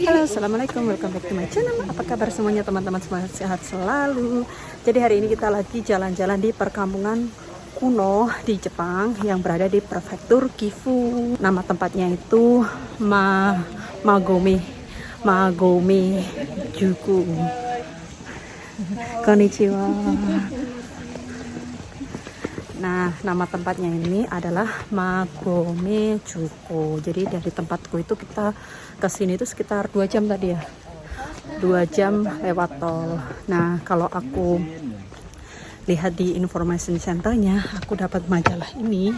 Halo, assalamualaikum, welcome back to my channel. Apa kabar semuanya teman-teman, semoga sehat selalu. Jadi hari ini kita lagi jalan-jalan di perkampungan kuno di Jepang yang berada di prefektur Gifu. Nama tempatnya itu Magome Juku. Konnichiwa. Nah, nama tempatnya ini adalah Magome Juku. Jadi dari tempatku itu kita ke sini itu sekitar 2 jam tadi ya. 2 jam lewat tol. Nah, kalau aku lihat di information centernya, aku dapat majalah ini.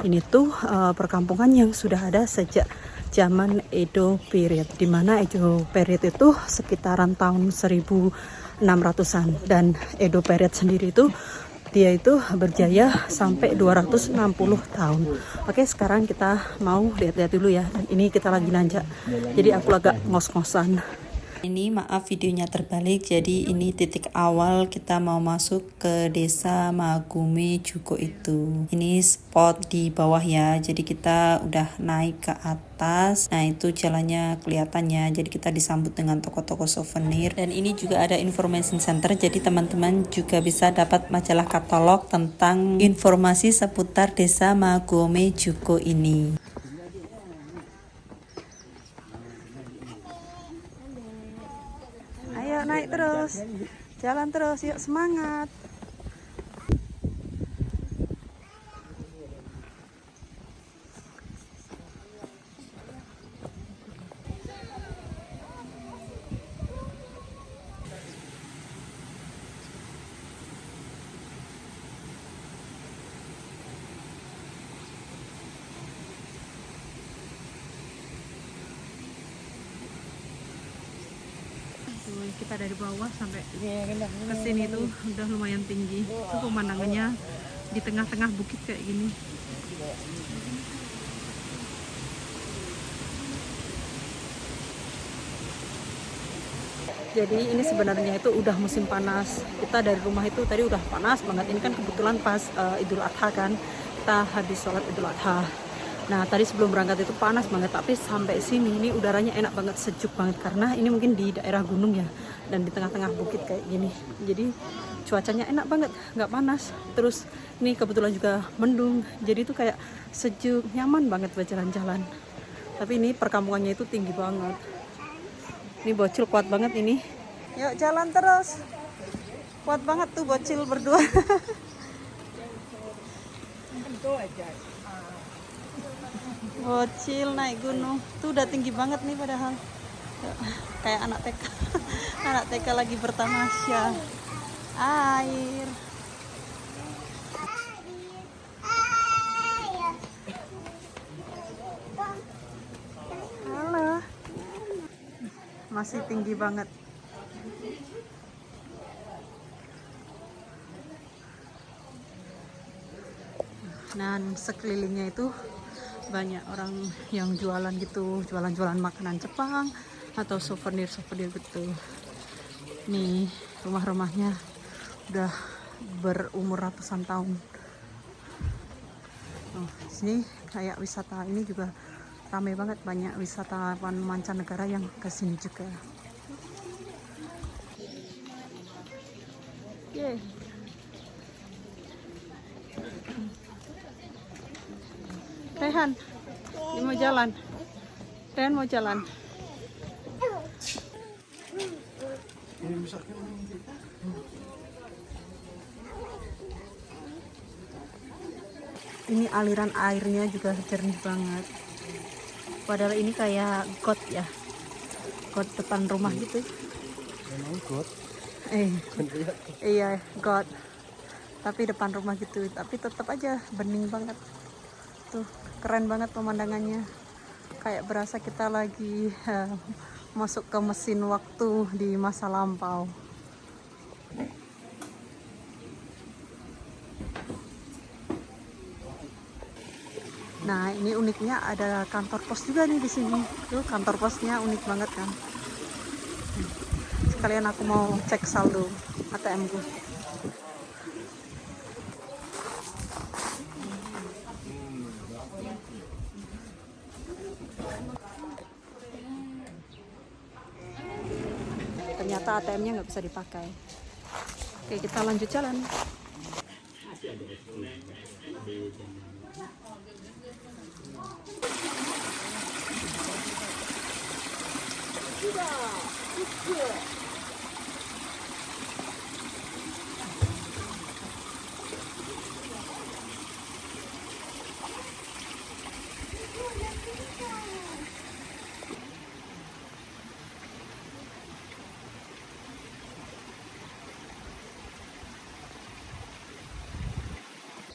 Ini tuh perkampungan yang sudah ada sejak zaman Edo period. Di mana Edo period itu sekitaran tahun 1600-an dan Edo period sendiri itu dia itu berjaya sampai 260 tahun. Oke, sekarang kita mau lihat-lihat dulu ya. Dan ini kita lagi nanjak. Jadi aku agak ngos-ngosan. Ini maaf videonya terbalik. Jadi ini titik awal kita mau masuk ke desa Magome Juku itu. Ini spot di bawah ya. Jadi kita udah naik ke atas. Nah, itu jalannya kelihatannya. Jadi kita disambut dengan toko-toko souvenir. Dan ini juga ada information center. Jadi teman-teman juga bisa dapat majalah katalog tentang informasi seputar desa Magome Juku ini. Ayo naik terus, jalan terus, yuk semangat. Kita dari bawah sampai ke sini tuh udah lumayan tinggi. Itu pemandangannya di tengah-tengah bukit kayak gini. Jadi ini sebenarnya itu udah musim panas. Kita dari rumah itu tadi udah panas banget. Ini kan kebetulan pas Idul Adha kan. Kita habis sholat Idul Adha. Nah, tadi sebelum berangkat itu panas banget, tapi sampai sini ini udaranya enak banget, sejuk banget karena ini mungkin di daerah gunung ya dan di tengah-tengah bukit kayak gini. Jadi cuacanya enak banget, nggak panas. Terus ini kebetulan juga mendung, jadi itu kayak sejuk, nyaman banget buat jalan-jalan. Tapi ini perkampungannya itu tinggi banget. Ini bocil kuat banget ini. Yuk jalan terus. Kuat banget tuh bocil berdua. Bocil naik gunung. Tuh udah tinggi banget nih padahal. Kayak anak TK. Anak TK lagi bertamasya. Air. Halo. Masih tinggi banget. Dan sekelilingnya itu banyak orang yang jualan gitu, jualan-jualan makanan Jepang atau souvenir-souvenir gitu. Nih rumah-rumahnya udah berumur ratusan tahun. Oh, sini kayak wisata ini juga ramai banget, banyak wisatawan mancanegara yang kesini juga. Yeay. Rehan, ini mau jalan. Rehan mau jalan. Ini aliran airnya juga jernih banget. Padahal ini kayak got ya, got depan rumah gitu. Memang got. Iya got. Tapi depan rumah gitu. Tapi tetap aja bening banget. Tuh keren banget pemandangannya. Kayak berasa kita lagi masuk ke mesin waktu di masa lampau. Nah, ini uniknya ada kantor pos juga nih di sini. Tuh kantor posnya unik banget kan. Sekalian aku mau cek saldo ATM ku. ternyata ATM-nya nggak bisa dipakai. Oke, kita lanjut jalan.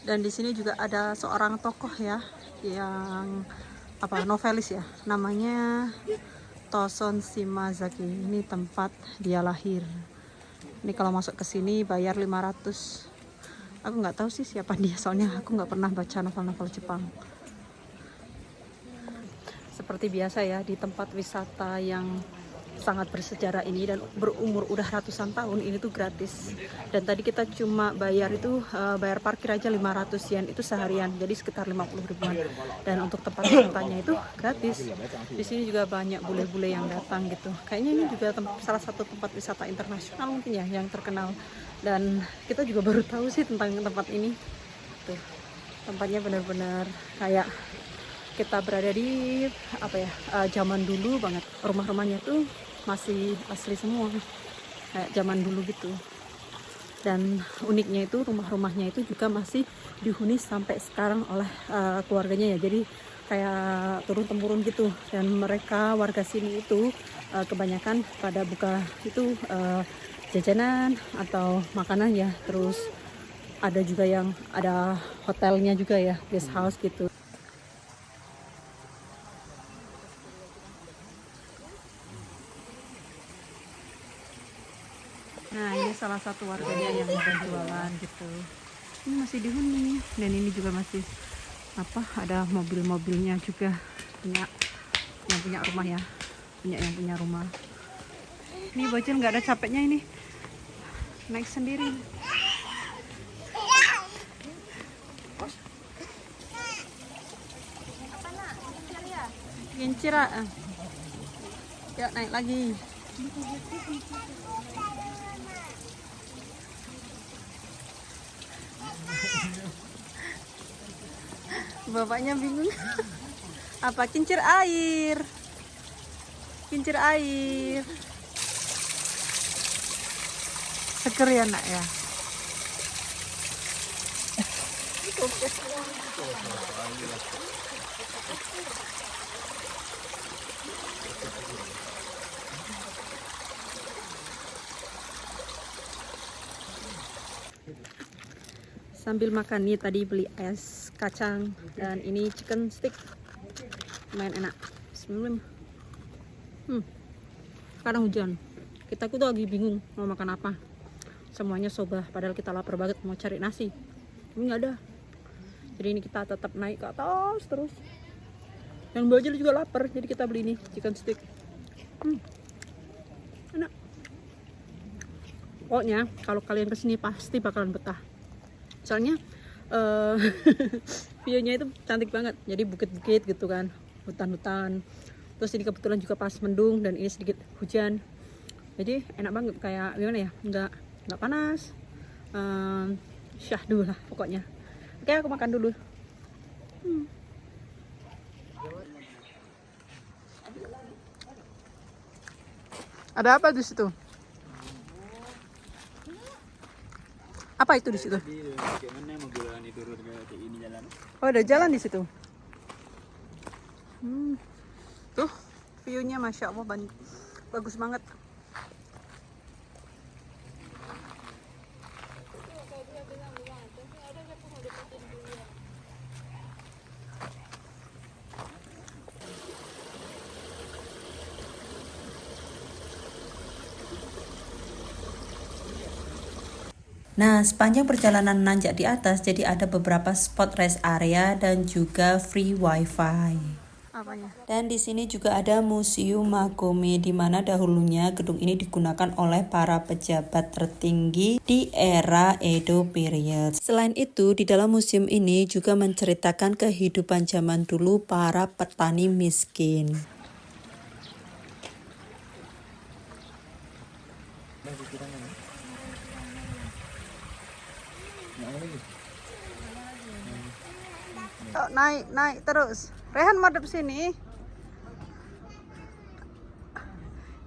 Dan di sini juga ada seorang tokoh ya, yang novelis ya, namanya Toson Shimazaki. Ini tempat dia lahir. Ini kalau masuk ke sini bayar 500. Aku nggak tahu sih siapa dia, soalnya aku nggak pernah baca novel-novel Jepang. Seperti biasa ya, di tempat wisata yang sangat bersejarah ini dan berumur udah ratusan tahun, ini tuh gratis. Dan tadi kita cuma bayar itu bayar parkir aja 500 yen itu seharian, jadi sekitar 50 ribuan. Dan untuk tempat wisatanya itu gratis. Di sini juga banyak bule-bule yang datang gitu. Kayaknya ini juga salah satu tempat wisata internasional mungkin ya, yang terkenal. Dan kita juga baru tahu sih tentang tempat ini. Tuh, tempatnya benar-benar kayak kita berada di zaman dulu banget. Rumah-rumahnya tuh masih asli semua, kayak zaman dulu gitu. Dan uniknya itu rumah-rumahnya itu juga masih dihuni sampai sekarang oleh keluarganya ya, jadi kayak turun-temurun gitu. Dan mereka warga sini itu kebanyakan pada buka itu jajanan atau makanan ya. Terus ada juga yang ada hotelnya juga ya, guest house gitu. Nah, ini salah satu warganya yang berjualan gitu. Ini masih dihuni, dan ini juga masih ada mobil-mobilnya juga, punya yang punya rumah ya, yang punya rumah. Ini bocil nggak ada capeknya, ini naik sendiri. Kincir ya. Yuk naik lagi. Bapaknya bingung. Apa? Kincir air. Kincir air. Seger ya nak ya. Sambil makan nih, tadi beli es kacang dan ini chicken stick, lumayan enak. Bismillah. Sekarang hujan, kita tuh lagi bingung mau makan apa. Semuanya soba, padahal kita lapar banget mau cari nasi, tapi nggak ada. Jadi ini kita tetap naik ke atas terus. Yang baju juga lapar, jadi kita beli ini chicken stick. Enak. Pokoknya kalau kalian kesini pasti bakalan betah. Soalnya view-nya itu cantik banget, jadi bukit-bukit gitu kan, hutan-hutan. Terus ini kebetulan juga pas mendung dan ini sedikit hujan, jadi enak banget. Kayak gimana ya, nggak panas, syahdu lah pokoknya. Oke, aku makan dulu. Ada apa di situ? Apa itu di situ? Oh, ada jalan di situ. Tuh, view-nya masya Allah bagus banget. Nah, sepanjang perjalanan nanjak di atas, jadi ada beberapa spot rest area dan juga free wifi. Apanya? Dan di sini juga ada Museum Magome, di mana dahulunya gedung ini digunakan oleh para pejabat tertinggi di era Edo period. Selain itu, di dalam museum ini juga menceritakan kehidupan zaman dulu para petani miskin. Oh, naik terus. Rehan madep sini.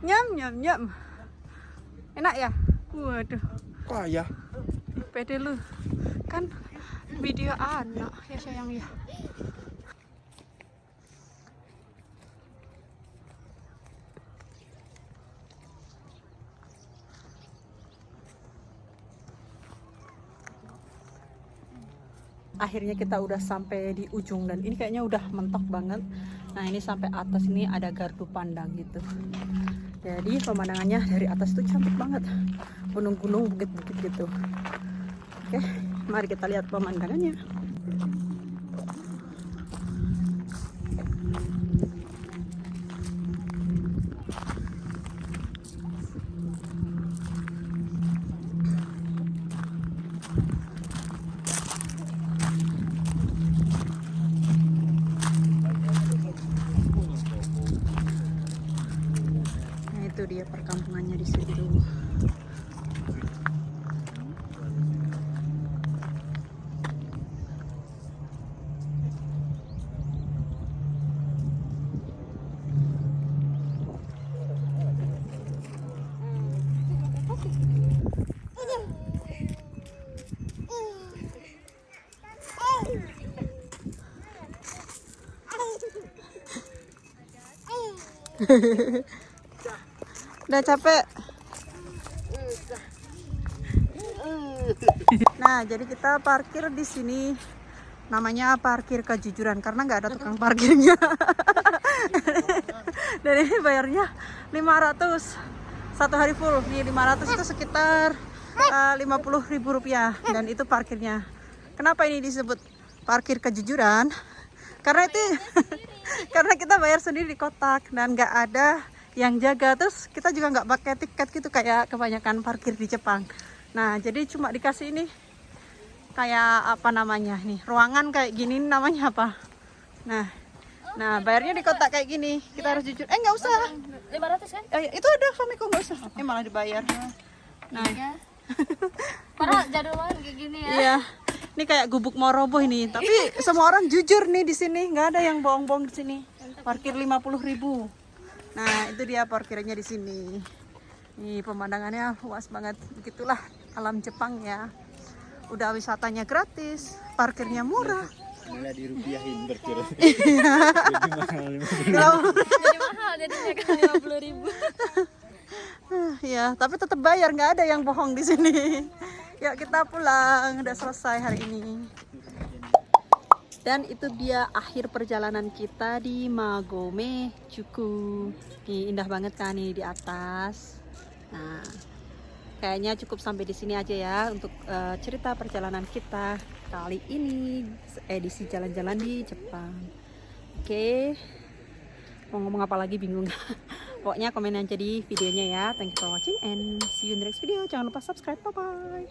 Nyam. Enak ya? Waduh. Wah ya. Pede lu. Kan video anak ya sayang ya. Akhirnya kita udah sampai di ujung dan ini kayaknya udah mentok banget. Nah ini sampai atas ini ada gardu pandang gitu. Jadi pemandangannya dari atas tuh cantik banget. Gunung-gunung, bukit-bukit gitu. Oke, mari kita lihat pemandangannya. Itu dia perkampungannya di situ. Udah capek. Nah, jadi kita parkir di sini. Namanya parkir kejujuran karena nggak ada tukang parkirnya. Dan ini bayarnya 500 satu hari full. Nih 500 itu sekitar 50.000 rupiah dan itu parkirnya. Kenapa ini disebut parkir kejujuran? Karena itu karena kita bayar sendiri di kotak dan nggak ada yang jaga, terus kita juga nggak pakai tiket gitu kayak kebanyakan parkir di Jepang. Nah jadi cuma dikasih ini kayak apa namanya nih, ruangan kayak gini namanya apa, nah bayarnya di kotak kayak gini. Kita harus jujur, nggak usah 500 kan? itu ada Famiko, nggak usah, malah dibayar. Nah Padahal jadul banget kayak gini ya. iya, ini kayak gubuk mau roboh ini, tapi semua orang jujur nih di sini, nggak ada yang bohong-bohong di sini. Parkir 50.000. Nah, itu dia parkirnya di sini. Nih pemandangannya luas banget. Begitulah alam Jepang ya. Udah wisatanya gratis, parkirnya murah. Malah dirupiahin parkir. Jadi mahal jadinya kan 50.000. Ya, tapi tetap bayar, nggak ada yang bohong di sini. Yuk kita pulang, udah selesai hari ini. Dan itu dia akhir perjalanan kita di Magome Juku. Nih, indah banget kan nih di atas. Nah, kayaknya cukup sampai di sini aja ya untuk cerita perjalanan kita kali ini, edisi jalan-jalan di Jepang. Oke, mau ngomong apa lagi bingung. Pokoknya komen aja di videonya ya. Thank you for watching and see you in the next video. Jangan lupa subscribe. Bye bye.